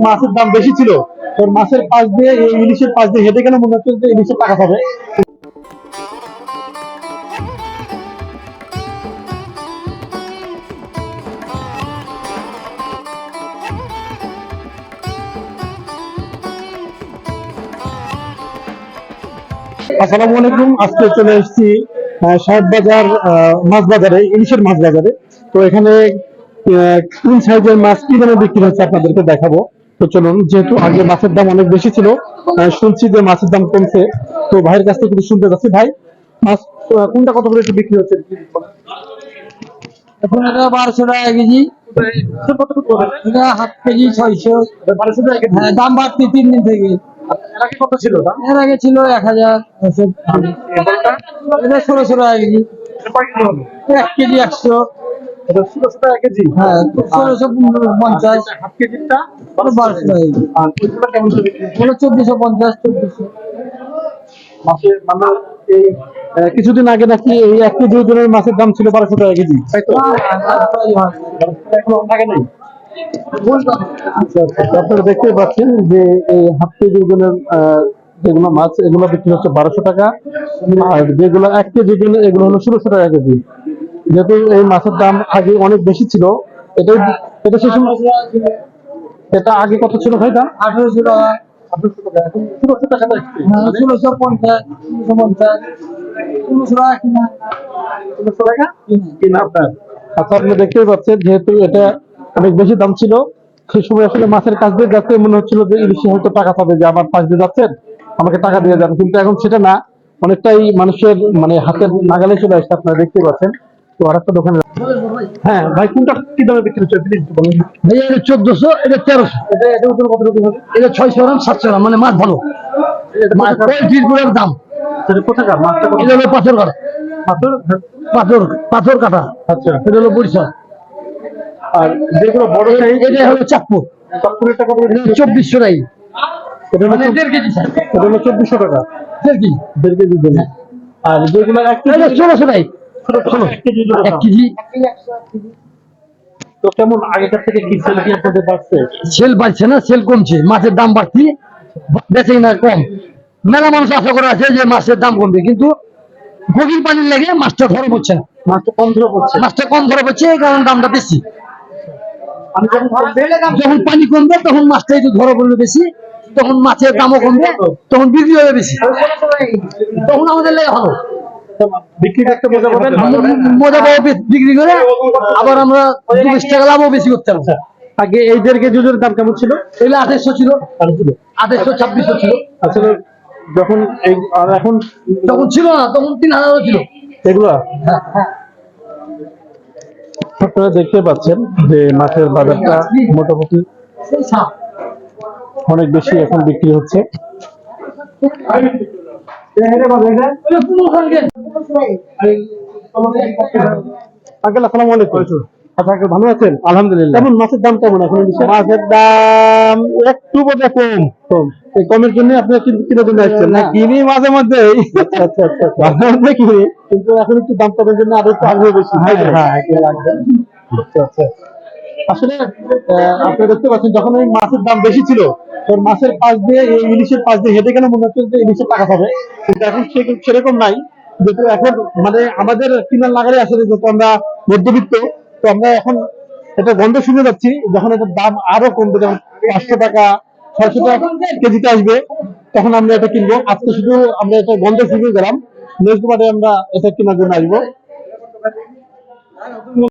মাছের দাম বেশি ছিল, তোর মাছের পাশ দিয়ে এই ইলিশের পাশ দিয়ে হেঁটে গেলে মনে হচ্ছে যে ইলিশের টাকা পাবে। আসসালামু আলাইকুম, আজকে চলে এসেছি সাহেব বাজার মাছ বাজারে, ইলিশের মাছ বাজারে। তো এখানে কোন সাইজের মাছ কি দামে বিক্রি হচ্ছে আপনাদেরকে দেখাবো। তো চলুন, যেহেতু আগে মাছের দাম অনেক বেশি ছিল, শুনছি যে মাছের দাম কমছে, তো ভাইয়ের কাছ থেকে শুনতে যাচ্ছি। ভাই, মাছ কোনটা কত করে বিক্রি হচ্ছে? এখন এটা 1200 টাকা কেজি। এটা হাফ কেজি 600। 1200 টাকা কেজি। হ্যাঁ, দাম বাড়তি 3 দিন থেকে। এর আগে কত ছিল দাম? এর আগে ছিল 1000। এটা 1600 টাকা কেজি। এটা কয় কেজি হবে? 1 কেজি 100। এটা 1600 টাকা কেজি। হ্যাঁ, 1650। হাফ কেজিটা 1200 টাকা কেজি। আর ওইগুলো কেমন করে বিক্রি হচ্ছে? হলো 1450, 1400। মাছের মানে এই কিছুদিন আগে নাকি এই 1 কেজি ওজনের মাছের দাম ছিল 1200 টাকা কেজি, তাই তো? এখন টাকা নেই। আচ্ছা, আপনারা দেখতে পাচ্ছেন যে এই হাফ কেজি ওজনের যেগুলো মাছ, এগুলো বিক্রি হচ্ছে 1200 টাকা, আর যেগুলো 1 কেজি ওজনের এগুলো হলো 1600 টাকা কেজি। যেহেতু এই মাছের দাম আগে অনেক বেশি ছিল, এটা এটা সে সময় এটা আগে কত ছিল ভাই দাম? 1800 টাকা। 1800 টাকা, এখন 1600 টাকা যাচ্ছে। 1650, 1650, 1600 টাকা কিনা। 1600 টাকা কিনা আপনার। আচ্ছা, আপনি দেখতেই পাচ্ছেন, যেহেতু এটা অনেক বেশি দাম ছিল, সেই সময় আসলে মাছের কাছ দিয়ে যাচ্ছে মনে হচ্ছিল যে ইলিশে হয়তো টাকা পাবে, যে আমার পাশ দিয়ে যাচ্ছেন, আমাকে টাকা দিয়ে যান। কিন্তু এখন সেটা না, অনেকটাই মানুষের মানে হাতের নাগালে চলে আসছে, আপনারা দেখতে পাচ্ছেন। তো আর একটা দোকানে, হ্যাঁ ভাই, কোনটা কি দামে বিক্রি হচ্ছে প্লিজ বলুন। ভাইয়া এটা 1400, এটা 1300। এটা এটার উপরে কত টাকা হবে? এটা 600 গ্রাম, 700 গ্রাম, মানে মাছ ভালো। মাছ 35 গ্রাম দাম। সেটা কোথাকার মাছটা? এটা হলো পাথর কাটা। পাথর? পাথর পাথর কাটা। আচ্ছা। এটা হলো বরিশাল। আর যেগুলো বড় সাইজ, এটা হলো চাঁদপুর। চাঁদপুরের টাকা বলে এটা 2400 টাকা। এটা হলো মানে 1.5 কেজি স্যার। এটা হলো 2400 টাকা, 1.5 কেজি। 1.5 কেজি জন্য। আর যেগুলো 1 কেজি, এটা 1600 টাকা। 1 কেজি জন্য। 1 কেজি। তো কেমন আগেকার থেকে কি সেল কি আপনাদের বাড়ছে? সেল বাড়ছে না, সেল কমছে। মাছের দাম বাড়তি, বেচে না কম। মেলা মানুষ আশা করে আছে যে মাছের দাম কমবে, কিন্তু গভীর পানির লেগে মাছটা ধরে পড়ছে না। মাছটা কম ধরে পড়ছে। মাছটা কম ধরে পড়ছে, এই কারণে দামটা বেশি। আমি যখন বলতে যখন পানি কমবে তখন মাছটা একটু ধরা পড়বে বেশি, তখন মাছের দামও কমবে, তখন বিক্রি হবে বেশি, তখন আমাদের লেগে ভালো। বিক্রিটা একটা মজা পাবেন। মজা পাবো বিক্রি করে, আবার আমরা 20 টাকা লাভও বেশি করতে পারবো। আগে এই 1.5 কেজি ওজনের দাম কেমন ছিল? এগুলো 2800 ছিল, 2800, 2600 ছিল। আসলে যখন এই আর এখন তখন ছিল না, তখন 3000 ছিল। এগুলা আপনারা দেখতে পাচ্ছেন যে মাছের বাজারটা মোটামুটি অনেক বেশি এখন বিক্রি হচ্ছে। আঙ্কেল, আসসালামু আলাইকুম। আচ্ছা আঙ্কেল, ভালো আছেন? আলহামদুলিল্লাহ। কেমন মাছের দাম কেমন এখন? মাছের দাম একটু বোধহয় কম। কম, এই কমের জন্য আপনি কিনে জন্য আসছেন না? কিনি মাঝে মধ্যে। আচ্ছা আচ্ছা আচ্ছা, মাঝে মধ্যে কিনি, কিন্তু এখন একটু দাম কমের জন্য আরো একটু আগ্রহ বেশি। হ্যাঁ, আচ্ছা আচ্ছা। আসলে আপনি দেখতে পাচ্ছেন, যখন ওই মাছের দাম বেশি ছিল, তোর মাছের পাশ দিয়ে এই ইলিশের পাশ দিয়ে হেঁটে গেলে মনে হচ্ছে যে ইলিশের টাকা পাবে, কিন্তু এখন সেরকম নাই। যেহেতু এখন মানে আমাদের কিনার লাগালে আসলে, যেহেতু আমরা মধ্যবিত্ত, তো আমরা এখন এটা গন্ধ শুনে যাচ্ছি, যখন এটার দাম আরো কমবে, যেমন 500 টাকা, 600 টাকা কেজিতে আসবে, তখন আমরা এটা কিনবো। আজকে শুধু আমরা এটা গন্ধ শুনে গেলাম, নেক্সট বারে আমরা এটা কেনার জন্য আসবো।